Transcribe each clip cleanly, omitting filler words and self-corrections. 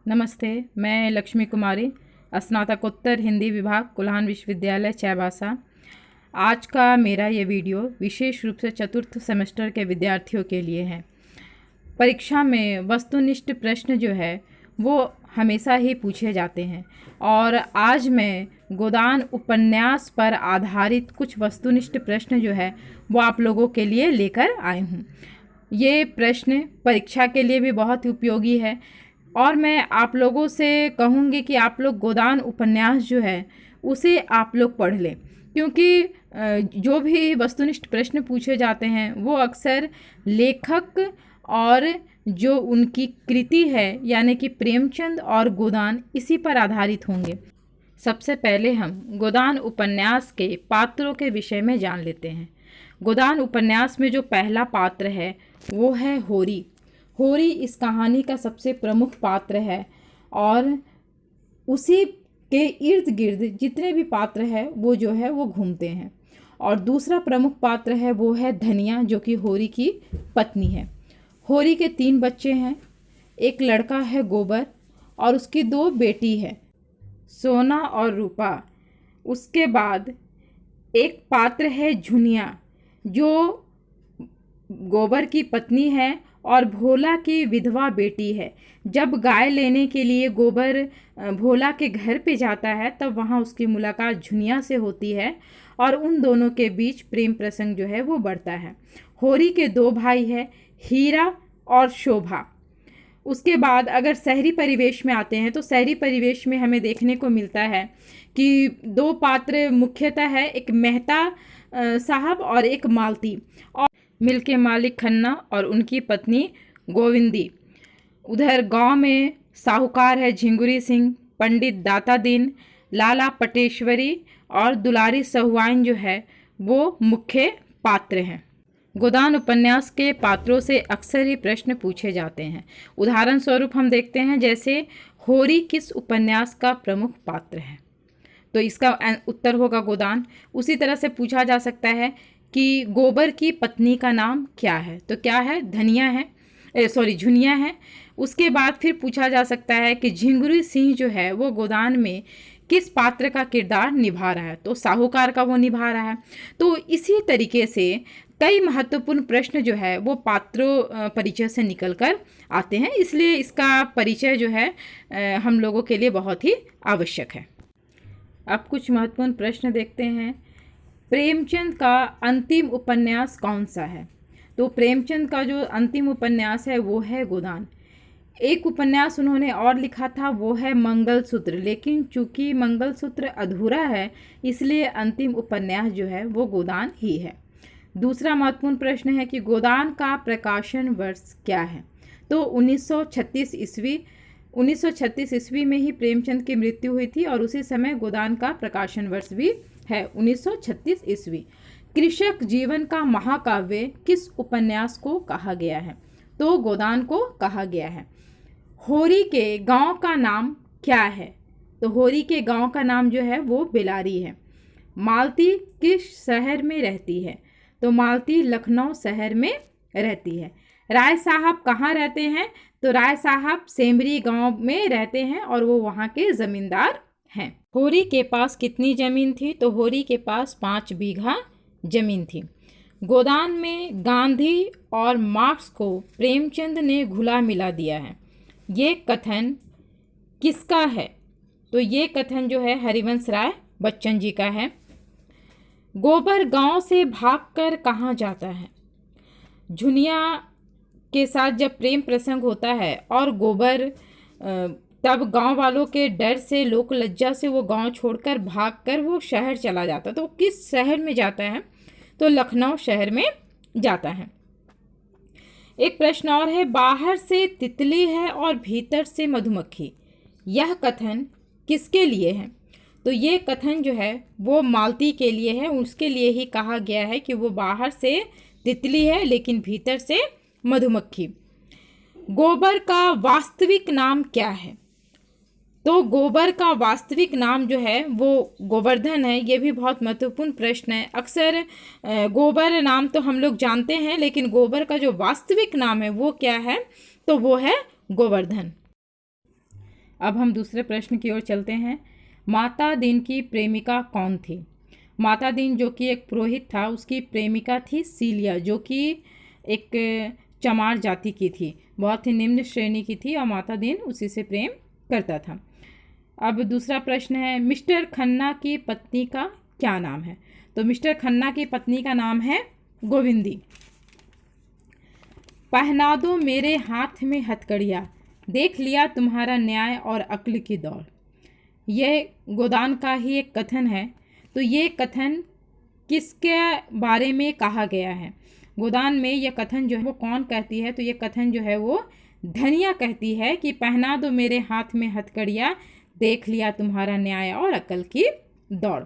नमस्ते, मैं लक्ष्मी कुमारी, स्नातकोत्तर हिंदी विभाग, कोल्हान विश्वविद्यालय, चाईबासा। आज का मेरा ये वीडियो विशेष रूप से चतुर्थ सेमेस्टर के विद्यार्थियों के लिए है। परीक्षा में वस्तुनिष्ठ प्रश्न जो है वो हमेशा ही पूछे जाते हैं और आज मैं गोदान उपन्यास पर आधारित कुछ वस्तुनिष्ठ प्रश्न जो है वो आप लोगों के लिए लेकर आई हूँ। ये प्रश्न परीक्षा के लिए भी बहुत ही उपयोगी है और मैं आप लोगों से कहूँगी कि आप लोग गोदान उपन्यास जो है उसे आप लोग पढ़ लें, क्योंकि जो भी वस्तुनिष्ठ प्रश्न पूछे जाते हैं वो अक्सर लेखक और जो उनकी कृति है यानी कि प्रेमचंद और गोदान इसी पर आधारित होंगे। सबसे पहले हम गोदान उपन्यास के पात्रों के विषय में जान लेते हैं। गोदान उपन्यास में जो पहला पात्र है वो है होरी। होरी इस कहानी का सबसे प्रमुख पात्र है और उसी के इर्द गिर्द जितने भी पात्र हैं वो जो है वो घूमते हैं। और दूसरा प्रमुख पात्र है वो है धनिया, जो कि होरी की पत्नी है। होरी के 3 बच्चे हैं, एक लड़का है गोबर और उसकी 2 बेटी है, सोना और रूपा। उसके बाद एक पात्र है झुनिया, जो गोबर की पत्नी है और भोला की विधवा बेटी है। जब गाय लेने के लिए गोबर भोला के घर पे जाता है तब वहाँ उसकी मुलाकात झुनिया से होती है और उन दोनों के बीच प्रेम प्रसंग जो है वो बढ़ता है। होरी के 2 भाई हैं, हीरा और शोभा। उसके बाद अगर शहरी परिवेश में आते हैं तो शहरी परिवेश में हमें देखने को मिलता है कि 2 पात्र मुख्यतः है, एक मेहता साहब और एक मालती, और मिल के मालिक खन्ना और उनकी पत्नी गोविंदी। उधर गांव में साहूकार है झिंगुरी सिंह, पंडित दाता दीन, लाला पटेश्वरी और दुलारी सहुआइन जो है वो मुख्य पात्र हैं। गोदान उपन्यास के पात्रों से अक्सर ही प्रश्न पूछे जाते हैं। उदाहरण स्वरूप हम देखते हैं जैसे होरी किस उपन्यास का प्रमुख पात्र है, तो इसका उत्तर होगा गोदान। उसी तरह से पूछा जा सकता है कि गोबर की पत्नी का नाम क्या है, तो क्या है, धनिया है, झुनिया है। उसके बाद फिर पूछा जा सकता है कि झिंगुरी सिंह जो है वो गोदान में किस पात्र का किरदार निभा रहा है, तो साहूकार का वो निभा रहा है। तो इसी तरीके से कई महत्वपूर्ण प्रश्न जो है वो पात्रों परिचय से निकल कर आते हैं, इसलिए इसका परिचय जो है हम लोगों के लिए बहुत ही आवश्यक है। अब कुछ महत्वपूर्ण प्रश्न देखते हैं। प्रेमचंद का अंतिम उपन्यास कौन सा है, तो प्रेमचंद का जो अंतिम उपन्यास है वो है गोदान। एक उपन्यास उन्होंने और लिखा था वो है मंगलसूत्र, लेकिन चूंकि मंगलसूत्र अधूरा है इसलिए अंतिम उपन्यास जो है वो गोदान ही है। दूसरा महत्वपूर्ण प्रश्न है कि गोदान का प्रकाशन वर्ष क्या है, तो 1936 ईस्वी। 1936 ईस्वी में ही प्रेमचंद की मृत्यु हुई थी और उसी समय गोदान का प्रकाशन वर्ष भी है 1936 ईस्वी। कृषक जीवन का महाकाव्य किस उपन्यास को कहा गया है, तो गोदान को कहा गया है। होरी के गांव का नाम क्या है, तो होरी के गांव का नाम जो है वो बेलारी है। मालती किस शहर में रहती है, तो मालती लखनऊ शहर में रहती है। राय साहब कहाँ रहते हैं, तो राय साहब सेमरी गांव में रहते हैं और वो वहाँ के ज़मींदार हैं। होरी के पास कितनी ज़मीन थी, तो होरी के पास 5 बीघा ज़मीन थी। गोदान में गांधी और मार्क्स को प्रेमचंद ने घुला मिला दिया है, ये कथन किसका है, तो ये कथन जो है हरिवंश राय बच्चन जी का है। गोबर गांव से भागकर कहाँ जाता है, झुनिया के साथ जब प्रेम प्रसंग होता है और गोबर तब गांव वालों के डर से, लोक लज्जा से वो गांव छोड़कर भागकर वो शहर चला जाता, तो किस शहर में जाता है, तो लखनऊ शहर में जाता है। एक प्रश्न और है, बाहर से तितली है और भीतर से मधुमक्खी, यह कथन किसके लिए है, तो ये कथन जो है वो मालती के लिए है। उसके लिए ही कहा गया है कि वो बाहर से तितली है लेकिन भीतर से मधुमक्खी। गोबर का वास्तविक नाम क्या है, तो गोबर का वास्तविक नाम जो है वो गोवर्धन है। ये भी बहुत महत्वपूर्ण प्रश्न है। अक्सर गोबर नाम तो हम लोग जानते हैं लेकिन गोबर का जो वास्तविक नाम है वो क्या है, तो वो है गोवर्धन। अब हम दूसरे प्रश्न की ओर चलते हैं। माता दीन की प्रेमिका कौन थी? माता दीन जो कि एक पुरोहित था, उसकी प्रेमिका थी सीलिया, जो कि एक चमार जाति की थी, बहुत ही निम्न श्रेणी की थी, और माता दीन उसी से प्रेम करता था। अब दूसरा प्रश्न है, मिस्टर खन्ना की पत्नी का क्या नाम है? तो मिस्टर खन्ना की पत्नी का नाम है गोविंदी। पहना दो मेरे हाथ में हथकड़ियाँ, देख लिया तुम्हारा न्याय और अक्ल की दौड़। यह गोदान का ही एक कथन है। तो ये कथन किसके बारे में कहा गया है? गोदान में यह कथन जो है वो कौन कहती है? तो ये कथन जो है वो धनिया कहती है कि पहना दो मेरे हाथ में हथकड़ियाँ, देख लिया तुम्हारा न्याय और अकल की दौड़।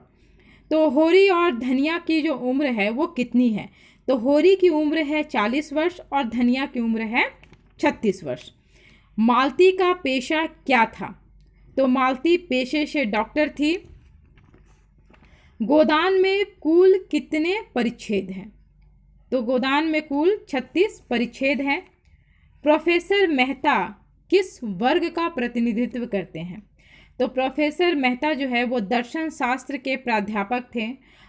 तो होरी और धनिया की जो उम्र है वो कितनी है? तो होरी की उम्र है 40 वर्ष और धनिया की उम्र है 36 वर्ष। मालती का पेशा क्या था? तो मालती पेशे से डॉक्टर थी। गोदान में कुल कितने परिच्छेद हैं? तो गोदान में कुल 36 परिच्छेद हैं। प्रोफेसर मेहता किस वर्ग का प्रतिनिधित्व करते हैं? तो प्रोफेसर मेहता जो है वो दर्शन शास्त्र के प्राध्यापक थे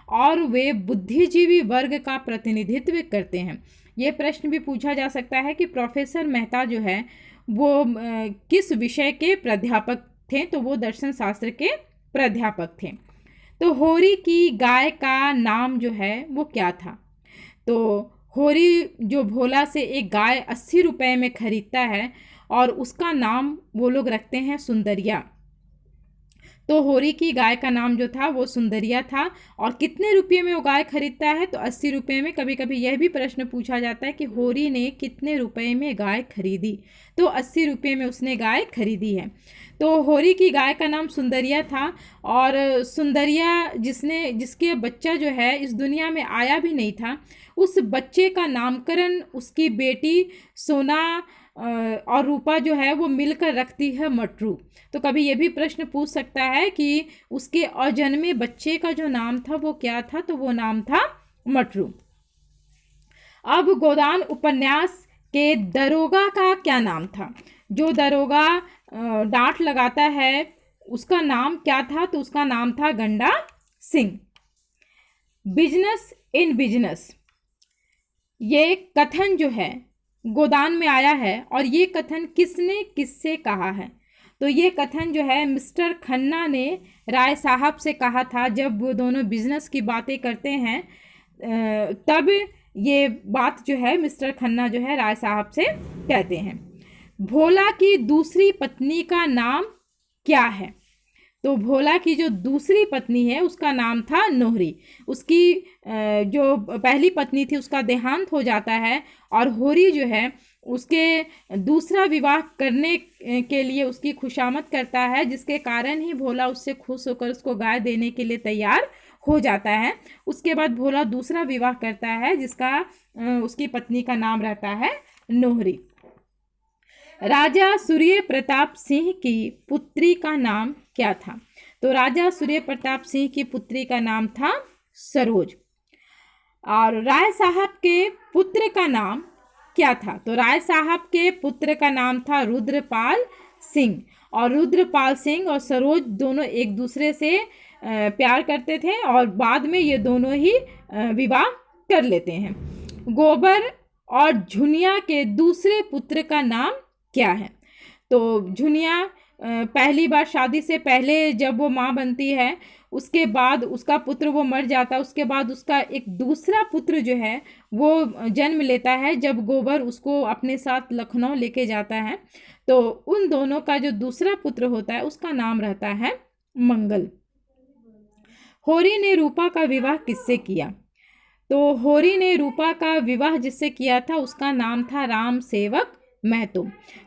और वे बुद्धिजीवी वर्ग का प्रतिनिधित्व करते हैं। ये प्रश्न भी पूछा जा सकता है कि प्रोफेसर मेहता जो है वो किस विषय के प्राध्यापक थे? तो वो दर्शन शास्त्र के प्राध्यापक थे। तो होरी की गाय का नाम जो है वो क्या था? तो होरी जो भोला से एक गाय 80 रुपये में खरीदता है और उसका नाम वो लोग रखते हैं सुंदरिया। तो होरी की गाय का नाम जो था वो सुंदरिया था। और कितने रुपये में वो गाय खरीदता है? तो 80 रुपये में। कभी कभी यह भी प्रश्न पूछा जाता है कि होरी ने कितने रुपये में गाय खरीदी? तो 80 रुपये में उसने गाय खरीदी है। तो होरी की गाय का नाम सुंदरिया था और सुंदरिया जिसके बच्चा जो है इस दुनिया में आया भी नहीं था, उस बच्चे का नामकरण उसकी बेटी सोना और रूपा जो है वो मिलकर रखती है मटरू। तो कभी ये भी प्रश्न पूछ सकता है कि उसके अजन्मे बच्चे का जो नाम था वो क्या था? तो वो नाम था मटरू। अब गोदान उपन्यास के दरोगा का क्या नाम था? जो दरोगा डांट लगाता है उसका नाम क्या था? तो उसका नाम था गंडा सिंह। बिजनेस इन बिजनेस, ये कथन जो है गोदान में आया है और ये कथन किसने किससे कहा है? तो ये कथन जो है मिस्टर खन्ना ने राय साहब से कहा था। जब वो दोनों बिजनेस की बातें करते हैं तब ये बात जो है मिस्टर खन्ना जो है राय साहब से कहते हैं। भोला की दूसरी पत्नी का नाम क्या है? तो भोला की जो दूसरी पत्नी है उसका नाम था नोहरी। उसकी जो पहली पत्नी थी उसका देहांत हो जाता है और होरी जो है उसके दूसरा विवाह करने के लिए उसकी खुशामद करता है, जिसके कारण ही भोला उससे खुश होकर उसको गाय देने के लिए तैयार हो जाता है। उसके बाद भोला दूसरा विवाह करता है जिसका उसकी पत्नी का नाम रहता है नोहरी। राजा सूर्य प्रताप सिंह की पुत्री का नाम क्या था? तो राजा सूर्य प्रताप सिंह की पुत्री का नाम था सरोज। और राय साहब के पुत्र का नाम क्या था? तो राय साहब के पुत्र का नाम था रुद्रपाल सिंह। और रुद्रपाल सिंह और सरोज दोनों एक दूसरे से प्यार करते थे और बाद में ये दोनों ही विवाह कर लेते हैं। गोबर और झुनिया के दूसरे पुत्र का नाम क्या है? तो झुनिया पहली बार शादी से पहले जब वो माँ बनती है उसके बाद उसका पुत्र वो मर जाता है। उसके बाद उसका एक दूसरा पुत्र जो है वो जन्म लेता है जब गोबर उसको अपने साथ लखनऊ लेके जाता है। तो उन दोनों का जो दूसरा पुत्र होता है उसका नाम रहता है मंगल। होरी ने रूपा का विवाह किससे किया? तो होरी ने रूपा का विवाह जिससे किया था उसका नाम था राम सेवक महतो।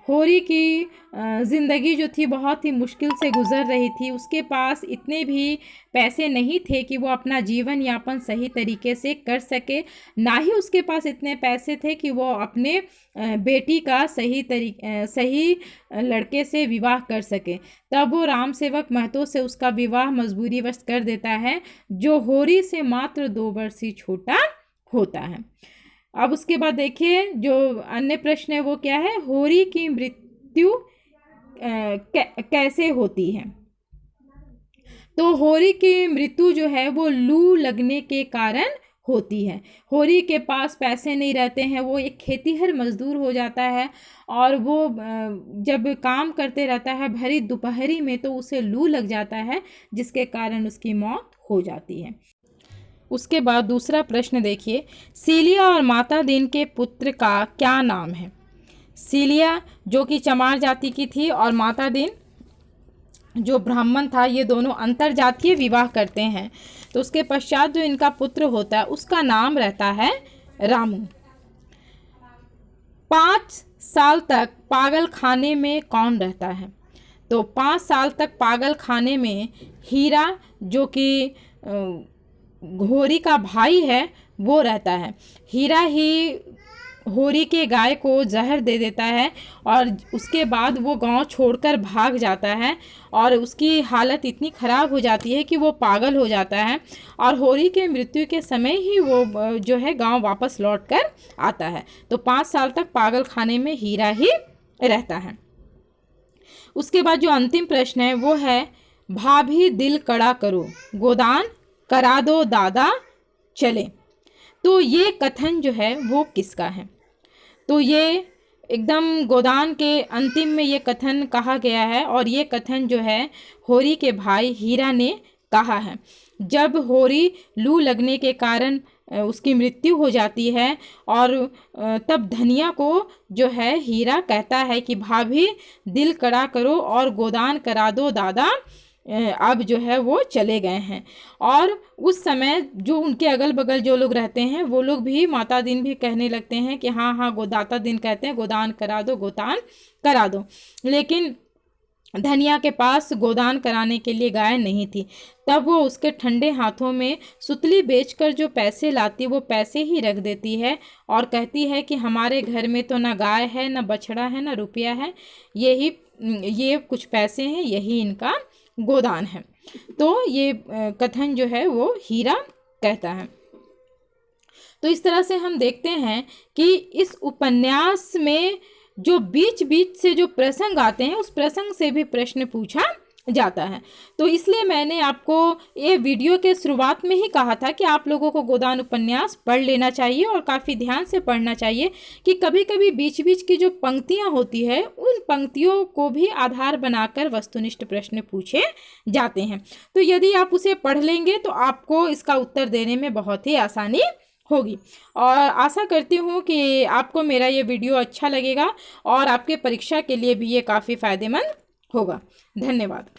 होरी की ज़िंदगी जो थी बहुत ही मुश्किल से गुजर रही थी। उसके पास इतने भी पैसे नहीं थे कि वो अपना जीवन यापन सही तरीके से कर सके, ना ही उसके पास इतने पैसे थे कि वो अपने बेटी का सही लड़के से विवाह कर सके। तब वो राम सेवक महतो से उसका विवाह मजबूरीवश कर देता है, जो होरी से मात्र 2 वर्ष ही छोटा होता है। अब उसके बाद देखिए जो अन्य प्रश्न है वो क्या है? होरी की मृत्यु कैसे होती है? तो होरी की मृत्यु जो है वो लू लगने के कारण होती है। होरी के पास पैसे नहीं रहते हैं, वो एक खेतीहर मजदूर हो जाता है और वो जब काम करते रहता है भरी दोपहरी में तो उसे लू लग जाता है, जिसके कारण उसकी मौत हो जाती है। उसके बाद दूसरा प्रश्न देखिए, सीलिया और माता दीन के पुत्र का क्या नाम है? सीलिया जो कि चमार जाति की थी और माता दीन जो ब्राह्मण था, ये दोनों अंतर जातीय विवाह करते हैं। तो उसके पश्चात जो इनका पुत्र होता है उसका नाम रहता है रामू। 5 साल तक पागल खाने में कौन रहता है? तो 5 साल तक पागल खाने में हीरा जो कि होरी का भाई है वो रहता है। हीरा ही होरी के गाय को जहर दे देता है और उसके बाद वो गांव छोड़कर भाग जाता है और उसकी हालत इतनी ख़राब हो जाती है कि वो पागल हो जाता है और होरी के मृत्यु के समय ही वो जो है गांव वापस लौट कर आता है। तो 5 साल तक पागल खाने में हीरा ही रहता है। उसके बाद जो अंतिम प्रश्न है वो है, भाभी दिल कड़ा करो, गोदान करा दो दादा चले। तो ये कथन जो है वो किसका है? तो ये एकदम गोदान के अंतिम में ये कथन कहा गया है और ये कथन जो है होरी के भाई हीरा ने कहा है। जब होरी लू लगने के कारण उसकी मृत्यु हो जाती है और तब धनिया को जो है हीरा कहता है कि भाभी दिल कड़ा करो और गोदान करा दो दादा अब जो है वो चले गए हैं। और उस समय जो उनके अगल बगल जो लोग रहते हैं वो लोग भी माता दीन भी कहने लगते हैं कि हाँ हाँ गोदाता दीन कहते हैं गोदान करा दो, गोदान करा दो। लेकिन धनिया के पास गोदान कराने के लिए गाय नहीं थी। तब वो उसके ठंडे हाथों में सुतली बेचकर जो पैसे लाती वो पैसे ही रख देती है और कहती है कि हमारे घर में तो ना गाय है, ना बछड़ा है, ना रुपया है, ये कुछ पैसे हैं, यही इनका गोदान है। तो ये कथन जो है वो हीरा कहता है। तो इस तरह से हम देखते हैं कि इस उपन्यास में जो बीच बीच से जो प्रसंग आते हैं उस प्रसंग से भी प्रश्न पूछा जाता है। तो इसलिए मैंने आपको ये वीडियो के शुरुआत में ही कहा था कि आप लोगों को गोदान उपन्यास पढ़ लेना चाहिए और काफ़ी ध्यान से पढ़ना चाहिए कि कभी कभी बीच बीच की जो पंक्तियां होती है उन पंक्तियों को भी आधार बनाकर वस्तुनिष्ठ प्रश्न पूछे जाते हैं। तो यदि आप उसे पढ़ लेंगे तो आपको इसका उत्तर देने में बहुत ही आसानी होगी। और आशा करती हूँ कि आपको मेरा ये वीडियो अच्छा लगेगा और आपके परीक्षा के लिए भी ये काफ़ी फ़ायदेमंद होगा। धन्यवाद।